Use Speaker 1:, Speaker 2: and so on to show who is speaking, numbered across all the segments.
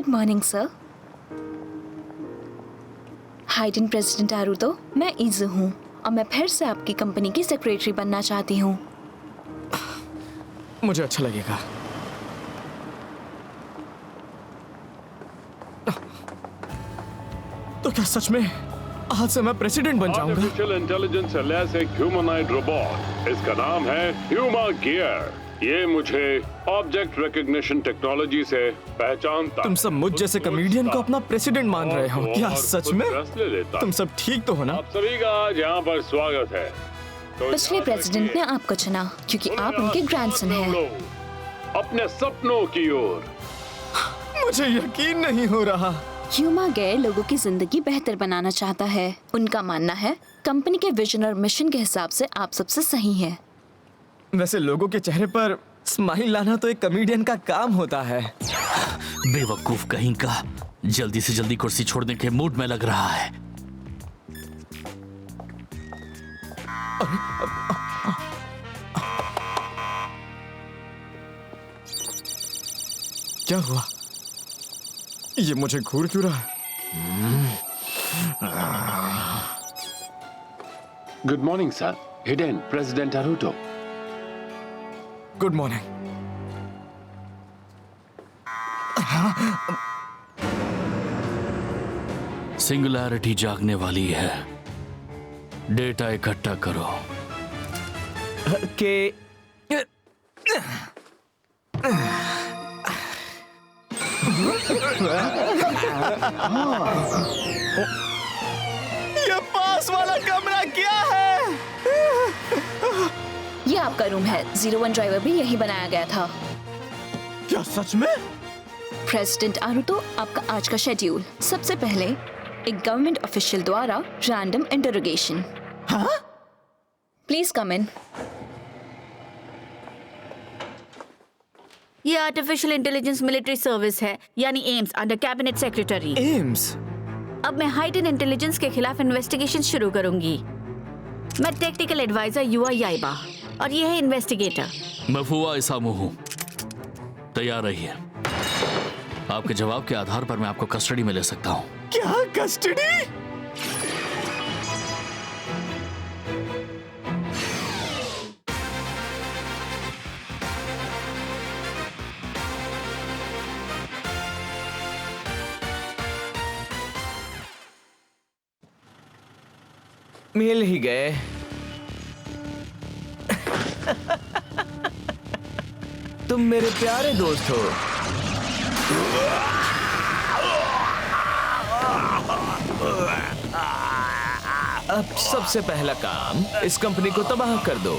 Speaker 1: Good morning sir. Hidden president Aruto, मैं Izu हूँ और मैं फिर से आपकी कंपनी की सेक्रेटरी बनना चाहती हूँ।
Speaker 2: मुझे अच्छा लगेगा। तो क्या सच में आज से मैं प्रेसिडेंट बन जाऊंगा?
Speaker 3: आर्टिफिशियल इंटेलिजेंस से लैस एक ह्यूमनॉइड रोबोट, इसका नाम है ह्यूमा गियर। ये मुझे ऑब्जेक्ट रिकग्निशन टेक्नोलॉजी से पहचानता।
Speaker 2: तुम सब मुझ जैसे कॉमेडियन को अपना प्रेसिडेंट मान रहे हो? क्या सच में? तुम सब ठीक तो हो ना?
Speaker 3: आप सभी का आज यहाँ पर स्वागत है। तो
Speaker 1: पिछले प्रेसिडेंट ने आपको चुना क्योंकि आप उनके ग्रैंडसन हैं।
Speaker 3: अपने सपनों की ओर।
Speaker 2: मुझे यकीन नहीं हो रहा।
Speaker 1: ह्यूमा गियर लोगों की जिंदगी बेहतर बनाना चाहता है। उनका मानना है कंपनी के विजन और मिशन के हिसाब से आप सबसे सही हैं।
Speaker 2: वैसे लोगों के चेहरे पर स्माइल लाना तो एक कॉमेडियन का काम होता है।
Speaker 4: बेवकूफ कहीं का, जल्दी से जल्दी कुर्सी छोड़ने के मूड में लग रहा है।
Speaker 2: क्या हुआ? ये मुझे घूर क्यों रहा है?
Speaker 3: Good morning sir, hidden president Aruto.
Speaker 2: Good morning.
Speaker 4: Singularity जागने वाली है। डेटा इकट्ठा करो।
Speaker 2: के ये पास वाला कमरा क्या है?
Speaker 1: ये आपका रूम है। 01 ड्राइवर भी यही बनाया गया था।
Speaker 2: क्या सच में?
Speaker 1: प्रेसिडेंट आरुतो, आपका आज का शेड्यूल। सबसे पहले एक गवर्नमेंट ऑफिशियल द्वारा रैंडम इंटरोगेशन।
Speaker 2: हाँ?
Speaker 1: प्लीज कम इन।
Speaker 5: ये आर्टिफिशियल इंटेलिजेंस मिलिट्री सर्विस है, यानी AIIMS, under cabinet secretary.
Speaker 2: AIIMS?
Speaker 5: अब मैं हाइडन इंटेलिजेंस के खिलाफ इन्वेस्टिगेशन शुरू करूंगी। मैं टेक्निकल एडवाइजर युवा याइबा और ये है इन्वेस्टिगेटर।
Speaker 4: मैं फुआ इसामू हूँ। तैयार रहिए। आपके जवाब के आधार पर मैं आपको कस्टडी में ले सकता हूँ।
Speaker 2: क्या कस्टडी? मिल ही गए। तुम मेरे प्यारे दोस्त हो। अब सबसे पहला काम, इस कंपनी को तबाह कर दो।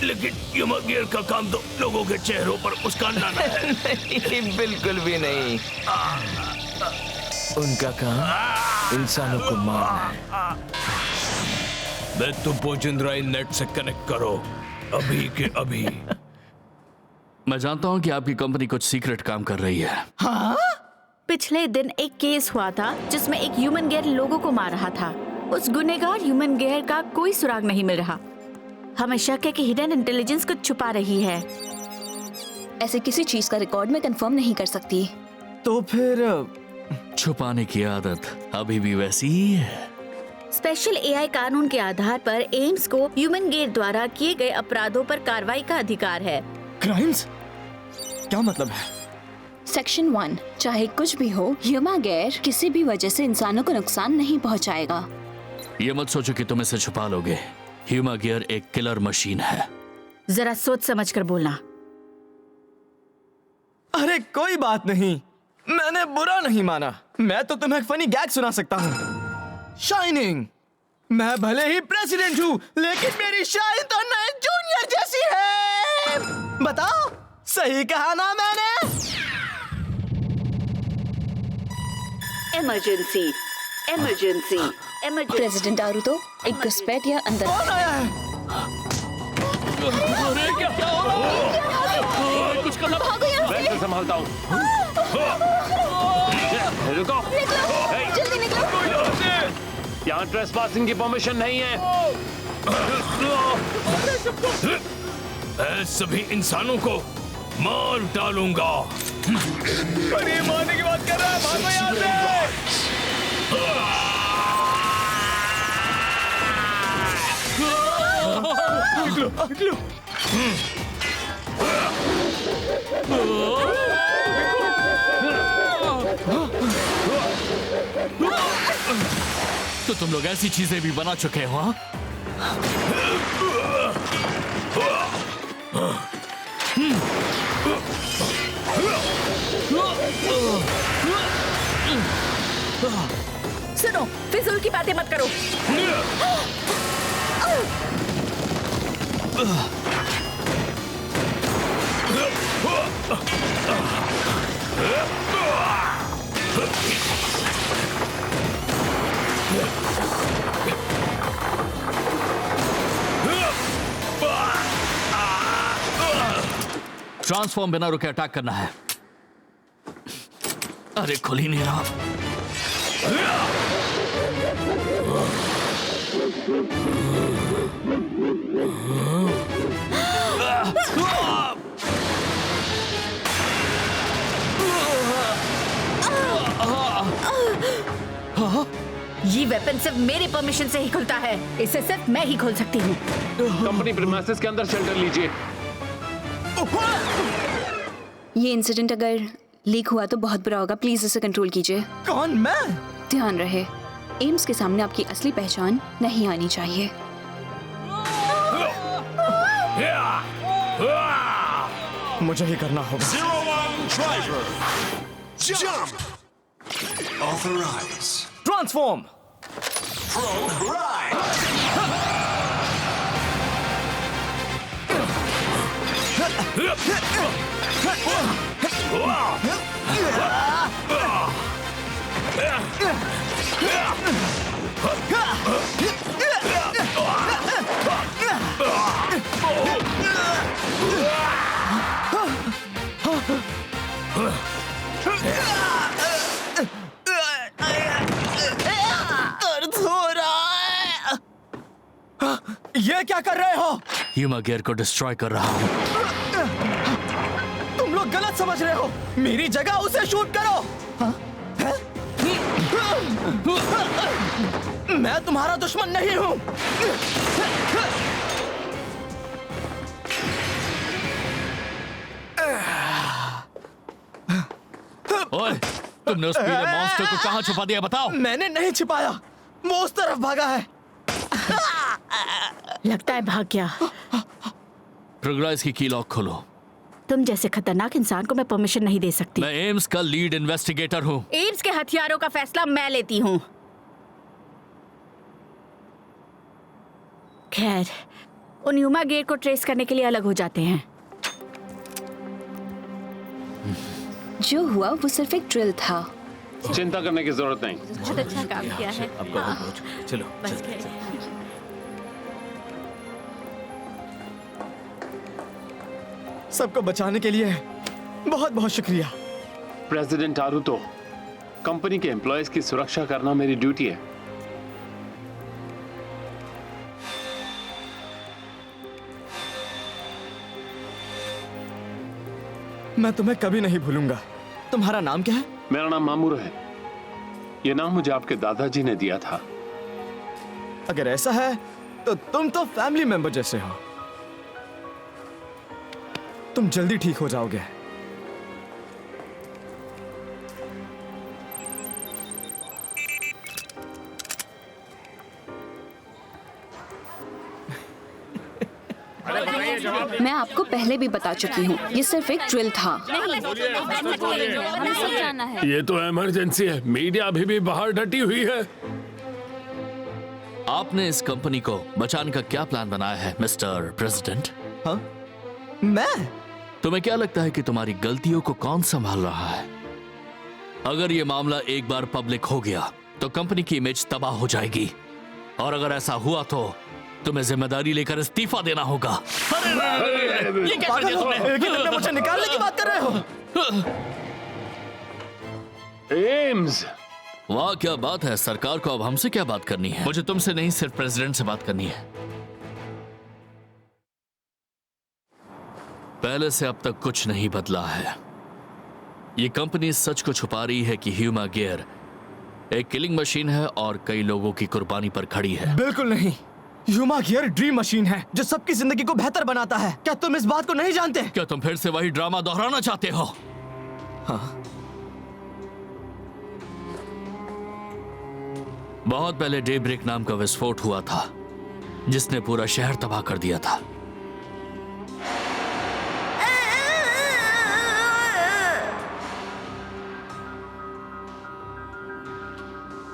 Speaker 4: लेकिन ह्यूमा गियर का काम तो लोगों के चेहरों पर मुस्कान लाना है।
Speaker 2: नहीं, बिल्कुल भी नहीं। उनका काम इंसानों को मारना है।
Speaker 6: मैं तुमको जिंद्राई नेट से कनेक्ट करो, अभी के अभी।
Speaker 4: मैं जानता हूँ कि आपकी कंपनी कुछ सीक्रेट काम कर रही है।
Speaker 2: हाँ?
Speaker 5: पिछले दिन एक केस हुआ था जिसमें एक ह्यूमन गियर लोगों को मार रहा था। उस गुनहगार ह्यूमन गियर का कोई सुराग नहीं मिल रहा। हमें शक है कि हिडन इंटेलिजेंस कुछ छुपा रही है।
Speaker 1: ऐसे किसी चीज का रिकॉर्ड में कंफर्म नहीं कर सकती।
Speaker 2: तो फिर
Speaker 4: छुपाने की आदत अभी भी वैसी ही है।
Speaker 5: स्पेशल एआई कानून के आधार पर एम्स को ह्यूमन गियर द्वारा किए गए अपराधों पर कार्रवाई का अधिकार है।
Speaker 2: क्राइम्स? क्या मतलब है?
Speaker 1: सेक्शन 1, चाहे कुछ भी हो, ह्यूमा गियर किसी भी वजह से इंसानों को नुकसान नहीं पहुंचाएगा।
Speaker 4: ये मत सोचो कि तुम इसे छुपा लोगे। ह्यूमा गियर एक किलर मशीन है।
Speaker 5: जरा सोच समझ कर बोलना।
Speaker 2: अरे कोई बात नहीं, मैंने बुरा नहीं माना। मैं तो तुम्हें एक फनी गैग सुना सकता हूँ। शाइनिंग। मैं भले ही प्रेसिडेंट हूँ, लेकिन मेरी शाइन तो नए जूनियर जैसी है। बताओ, सही कहा ना मैंने?
Speaker 5: Emergency, emergency, emergency.
Speaker 1: प्रेसिडेंट आरुतो, एक घुसपैठिया अंदर
Speaker 2: कौन आया है?
Speaker 4: क्या हो रहा है? कुछ करना।
Speaker 3: मैं इसे संभालता हूँ। रुको।
Speaker 1: जल्दी निकलो।
Speaker 3: यहाँ ट्रेसपासिंग की परमिशन नहीं है।
Speaker 6: मैं सभी इंसानों को मार डालूंगा।
Speaker 2: अरे मारने की बात कर रहा है, भागो यहाँ से। निकलो।
Speaker 4: तो तुम लोग ऐसी चीजें भी बना चुके हो, हाँ?
Speaker 5: सुनो, फिजूल की बातें मत करो।
Speaker 4: ट्रांसफॉर्म बिना रुके अटैक करना है। अरे खुल ही नहीं रहा।
Speaker 5: ये वेपन सिर्फ मेरे परमिशन से ही खुलता है। इसे सिर्फ मैं ही खोल सकती हूँ।
Speaker 3: कंपनी प्रीमाइसेस के अंदर शेल्टर लीजिए।
Speaker 1: ये इंसिडेंट अगर लीक हुआ तो बहुत बुरा होगा, प्लीज इसे कंट्रोल कीजिए।
Speaker 2: कौन? मैं?
Speaker 1: ध्यान रहे, एम्स के सामने आपकी असली पहचान नहीं आनी चाहिए।
Speaker 2: मुझे ही करना होगा।
Speaker 7: 01 driver. Jump. Authorize.
Speaker 2: Transform.
Speaker 7: Probe ride.
Speaker 2: दर्द हो रहा है। ये क्या कर रहे हो?
Speaker 4: ह्यूमा गियर को डिस्ट्रॉय कर रहा हूं।
Speaker 2: तुम लोग गलत समझ रहे हो। मेरी जगह उसे शूट करो। हाँ? हैं? मैं तुम्हारा दुश्मन नहीं हूं।
Speaker 4: ओए, तुमने उस पीले मॉन्स्टर को कहां छुपा दिया बताओ?
Speaker 2: मैंने नहीं छिपाया, वो उस तरफ भागा है।
Speaker 5: लगता है भाग गया।
Speaker 4: प्रोग्रेस की लॉक खोलो।
Speaker 5: तुम जैसे खतरनाक इंसान को मैं परमिशन नहीं दे सकती।
Speaker 4: मैं एम्स का लीड इन्वेस्टिगेटर हूँ।
Speaker 5: एम्स के हथियारों का फैसला मैं लेती हूँ। खैर, उन ह्यूमा गियर को ट्रेस करने के लिए अलग हो जाते हैं।
Speaker 1: जो हुआ वो सिर्फ एक ड्रिल था।
Speaker 3: चिंता करने की जरूरत नहीं।
Speaker 5: बहुत अच्छा काम किया है।
Speaker 2: चलो।
Speaker 5: बस गए।
Speaker 2: सबको बचाने के लिए बहुत बहुत शुक्रिया।
Speaker 3: प्रेसिडेंट आरुतो, कंपनी के एम्प्लॉयज की सुरक्षा करना मेरी ड्यूटी है।
Speaker 2: मैं तुम्हें कभी नहीं भूलूंगा। तुम्हारा नाम क्या है?
Speaker 3: मेरा नाम मामूरो है। यह नाम मुझे आपके दादाजी ने दिया था।
Speaker 2: अगर ऐसा है तो तुम तो फैमिली मेंबर जैसे हो। तुम जल्दी ठीक हो जाओगे।
Speaker 1: मैं आपको पहले भी बता चुकी हूँ, ये सिर्फ एक ड्रिल था। हमें सब जाना है।
Speaker 6: ये तो इमरजेंसी है। मीडिया अभी भी बाहर डटी हुई है।
Speaker 4: आपने इस कंपनी को बचाने का क्या प्लान बनाया है मिस्टर प्रेसिडेंट?
Speaker 2: हाँ? मैं?
Speaker 4: तुम्हें क्या लगता है कि तुम्हारी गलतियों को कौन संभाल रहा है? अगर ये मामला एक बार पब्लिक हो गया तो कंपनी की इमेज तबाह हो जाएगी, और अगर ऐसा हुआ तो तुम्हें जिम्मेदारी लेकर इस्तीफा देना होगा। अरे, ये क्या कर दिया तुमने?
Speaker 2: एक ही दिन में मुझे निकालने की बात कर रहे हो?
Speaker 3: एम्स,
Speaker 4: वाह क्या बात है। सरकार को अब हमसे क्या बात करनी है? मुझे तुमसे नहीं, सिर्फ प्रेसिडेंट से बात करनी है। पहले से अब तक कुछ नहीं बदला है। ये कंपनी इस सच को छुपा रही है कि ह्यूमा गियर एक किलिंग मशीन है और कई लोगों की कुर्बानी पर खड़ी है।
Speaker 2: बिल्कुल नहीं। ह्यूमा गियर ड्रीम मशीन है जो सबकी जिंदगी को बेहतर बनाता है। क्या तुम इस बात को नहीं जानते?
Speaker 4: क्या तुम फिर से वही ड्रामा दोहराना चाहते हो?
Speaker 2: हाँ।
Speaker 4: बहुत पहले डेब्रेक नाम का विस्फोट हुआ था जिसने पूरा शहर तबाह कर दिया था।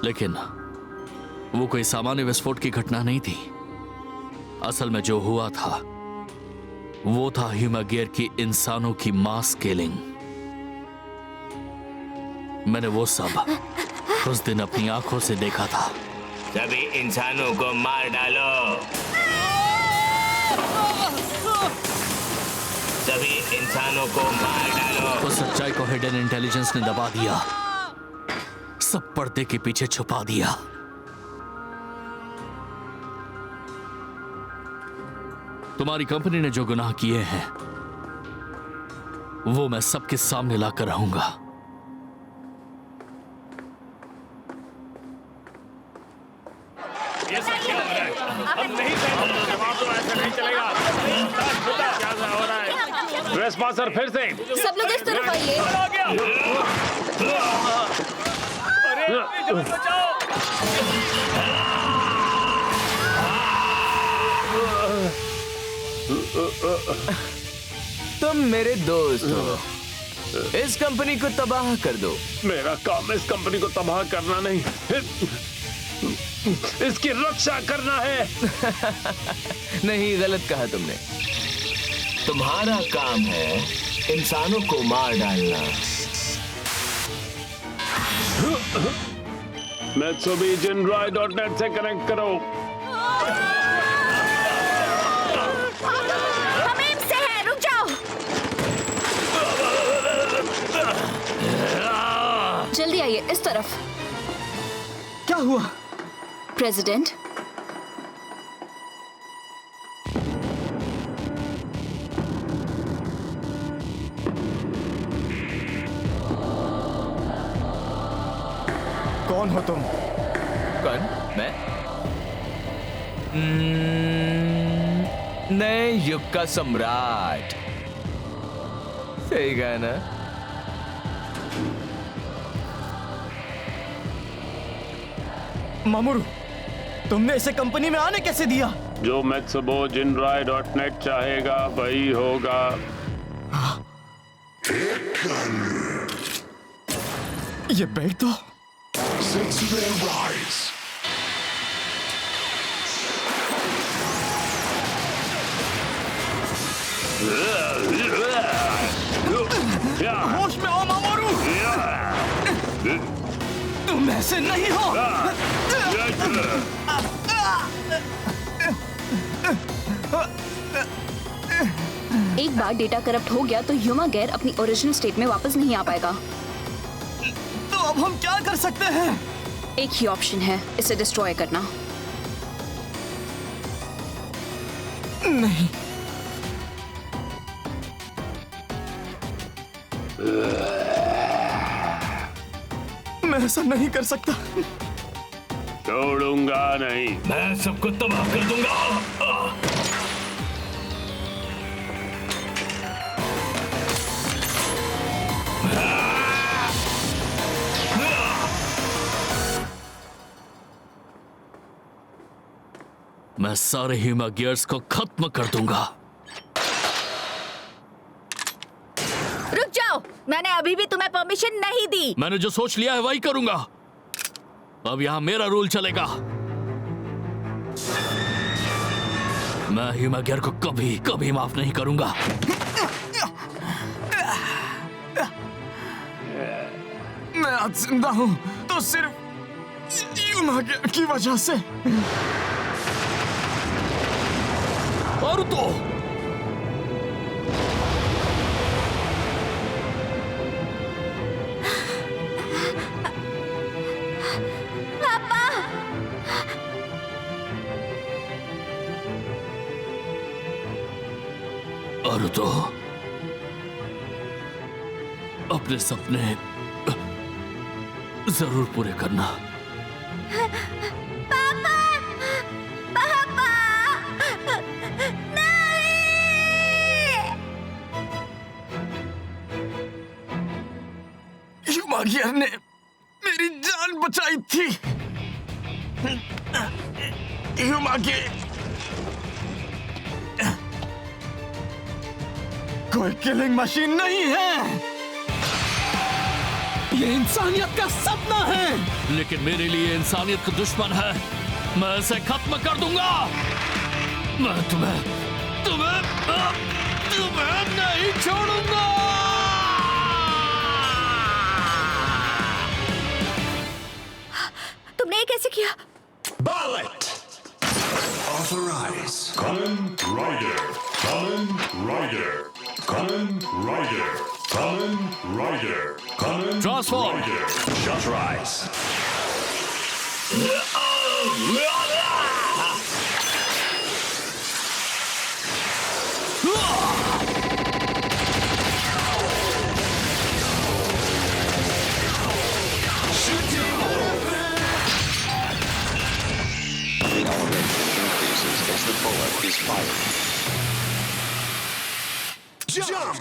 Speaker 4: लेकिन वो कोई सामान्य विस्फोट की घटना नहीं थी। असल में जो हुआ था वो था ह्यूमा गियर की इंसानों की मास किलिंग। मैंने वो सब उस दिन अपनी आंखों से देखा था।
Speaker 8: सभी इंसानों को मार डालो। सभी इंसानों को मार डालो।
Speaker 4: तो सच्चाई को हिडन इंटेलिजेंस ने दबा दिया, सब पर्दे के पीछे छुपा दिया। तुम्हारी कंपनी ने जो गुनाह किए हैं वो मैं सबके सामने लाकर रहूंगा।
Speaker 3: ये सब क्या हो रहा है? हम नहीं जवाब दो, ऐसा नहीं चलेगा। क्या हो रहा है? ट्रेसपासर फिर से।
Speaker 1: सब लोग इस तरफ आइए।
Speaker 2: तुम मेरे दोस्त हो, इस कंपनी को तबाह कर दो।
Speaker 3: मेरा काम इस कंपनी को तबाह करना नहीं, इसकी रक्षा करना है।
Speaker 2: नहीं, गलत कहा तुमने।
Speaker 8: तुम्हारा काम है इंसानों को मार डालना।
Speaker 3: Mitsubishi Jinrai.net से कनेक्ट करो।
Speaker 5: हमीम से है, रुक जाओ।
Speaker 1: जल्दी आइए इस तरफ।
Speaker 2: क्या हुआ?
Speaker 1: प्रेसिडेंट,
Speaker 2: कौन हो तुम? कौन? मैं? नए युग का सम्राट। सही कहा ना? मामूरू, तुमने इसे कंपनी में आने कैसे दिया?
Speaker 3: जो Mitsubishi Jinrai.net चाहेगा वही होगा।
Speaker 2: ये बेल्ट तो
Speaker 7: 6-man rise.
Speaker 2: होश में आओ मामूरू। तुम ऐसे नहीं हो।
Speaker 1: एक बार डेटा करप्ट हो गया तो ह्यूमा गियर अपनी ओरिजिनल स्टेट में वापस नहीं आ पाएगा।
Speaker 2: तो अब हम क्या कर सकते हैं?
Speaker 1: एक ही ऑप्शन है, इसे डिस्ट्रॉय करना।
Speaker 2: नहीं, मैं ऐसा नहीं कर सकता।
Speaker 3: छोड़ूंगा नहीं।
Speaker 6: मैं सबको तबाह कर दूंगा।
Speaker 4: मैं सारे ह्यूमा गियर्स को खत्म कर दूंगा।
Speaker 5: रुक जाओ, मैंने अभी भी तुम्हें परमिशन नहीं दी।
Speaker 4: मैंने जो सोच लिया है वही करूंगा। अब यहां मेरा रूल चलेगा। मैं ह्यूमा गियर को कभी कभी माफ नहीं करूंगा।
Speaker 2: मैं आज जिंदा हूं तो सिर्फ ह्यूमा गियर की वजह से।
Speaker 4: और तो अपने सपने जरूर पूरे करना।
Speaker 5: पापा, पापा, नहीं।
Speaker 2: ह्यूमा गियर ने मेरी जान बचाई थी। ह्यूमा गियर कोई किलिंग मशीन नहीं है, ये इंसानियत का सपना है।
Speaker 4: लेकिन मेरे लिए इंसानियत का दुश्मन है। मैं इसे खत्म कर दूंगा। मैं तुम्हें नहीं छोड़ूंगा।
Speaker 5: तुमने ये कैसे किया?
Speaker 7: Ballot! Authorize. Kamen Rider. Kamen Rider. Kamen Rider. Kamen Rider. Kamen
Speaker 4: Transform.
Speaker 7: Rider. Shut rise.
Speaker 9: Increases as the bullet is fired.
Speaker 7: Jump!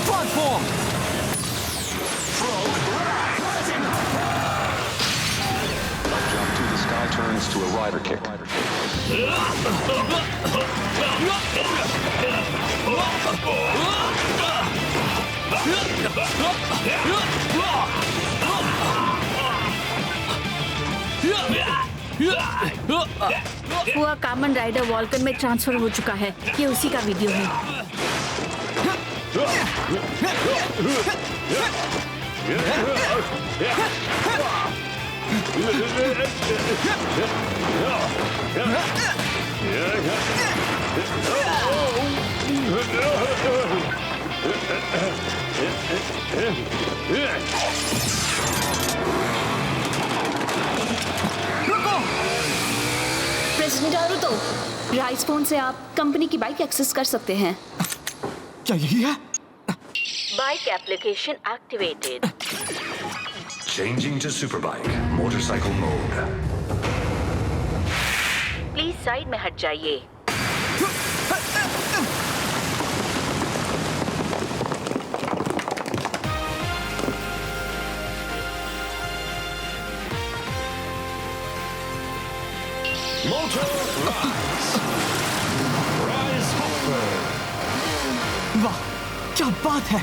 Speaker 2: Transform!
Speaker 9: Jump to the sky turns to a rider kick.
Speaker 5: हुआ कामन rider वॉल्कन में transfer हो चुका है। ये उसी का video है।
Speaker 1: President Naruto, rice phone से आप कंपनी की बाइक एक्सेस कर सकते हैं।
Speaker 2: क्या यही है?
Speaker 5: Bike application activated.
Speaker 7: Changing to Superbike. Motorcycle mode.
Speaker 5: Please side में हट जाइए।
Speaker 7: Motor Rise. Rise Hopper.
Speaker 2: वाह, क्या बात है।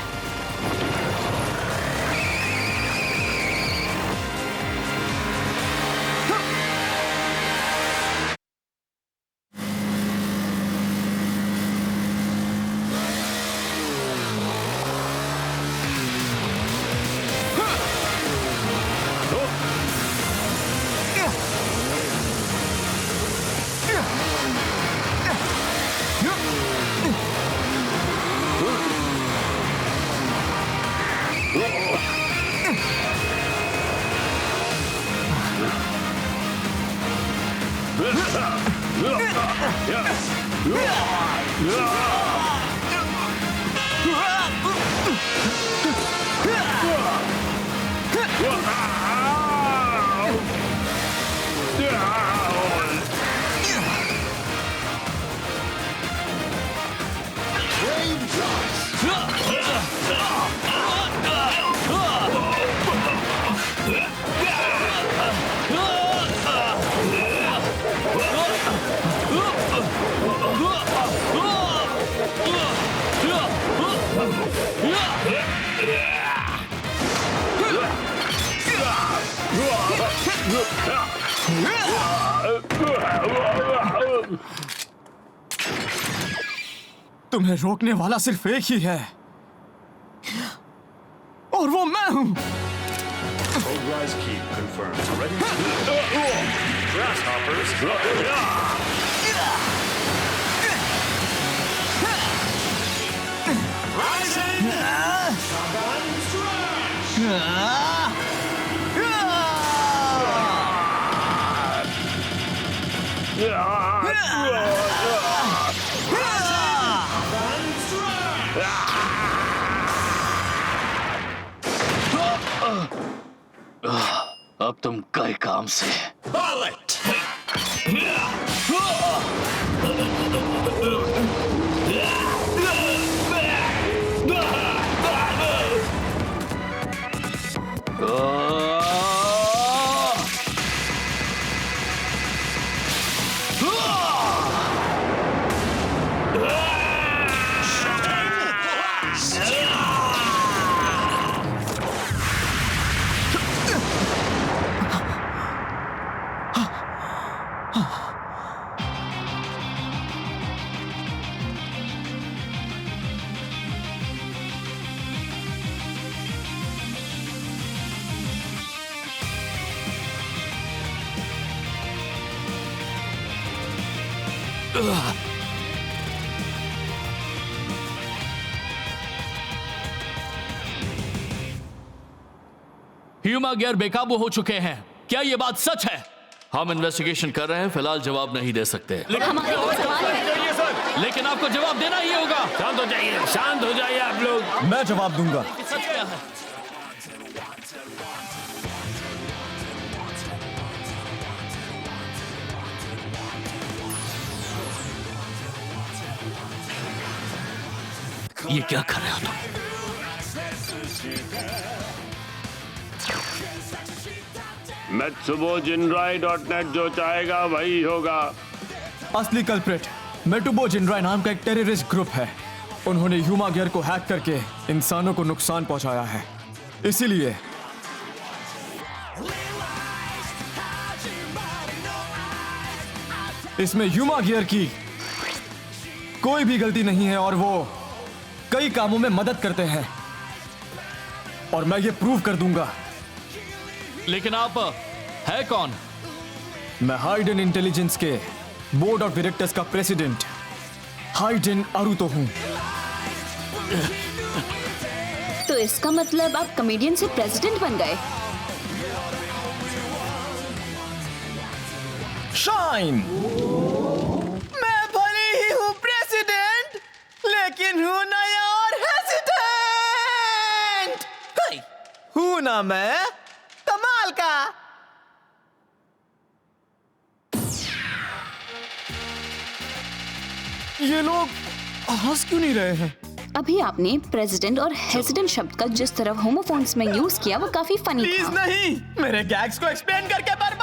Speaker 2: तुम्हें रोकने वाला सिर्फ एक ही है, और वो मैं हूं।
Speaker 7: Code Rise Keep confirmed. Ready? Grasshoppers. Rising!
Speaker 4: अब तुम गए काम से। ह्यूमा गियर बेकाबू हो चुके हैं। क्या ये बात सच है? हम इन्वेस्टिगेशन कर रहे हैं, फिलहाल जवाब नहीं दे सकते।
Speaker 1: हमारे पास सवाल है।
Speaker 4: लेकिन आपको जवाब देना ही होगा।
Speaker 6: शांत हो जाइए, शांत हो जाइए आप लोग।
Speaker 2: मैं जवाब दूंगा।
Speaker 4: सच क्या है? ये क्या कर रहे हो तुम?
Speaker 3: Metsubo-Jinrai.net जो चाहेगा वही होगा।
Speaker 2: असली कल्प्रिट मेटुबो जिनराय नाम का एक टेररिस्ट ग्रुप है। उन्होंने ह्यूमा गियर को हैक करके इंसानों को नुकसान पहुंचाया है। इसीलिए इसमें ह्यूमा गियर की कोई भी गलती नहीं है और वो कई कामों में मदद करते हैं और मैं ये प्रूव कर दूंगा।
Speaker 4: लेकिन आप है कौन?
Speaker 2: मैं हाइडन इंटेलिजेंस के बोर्ड ऑफ डायरेक्टर्स का प्रेसिडेंट हाइडन अरुतो हूं।
Speaker 1: तो इसका मतलब आप कॉमेडियन से प्रेसिडेंट बन गए।
Speaker 2: शाइन, मैं भले ही हूं प्रेसिडेंट, लेकिन हूं नया और हेसिडेंट। हूं ना मैं कमाल का। ये लोग हंस क्यों नहीं रहे हैं?
Speaker 1: अभी आपने प्रेसिडेंट और हेसिडेंट शब्द का जिस तरह होमोफोन्स में यूज किया वो काफी फनी
Speaker 2: प्लीज
Speaker 1: था।
Speaker 2: नहीं, मेरे गैग्स को एक्सप्लेन करके बर्बाद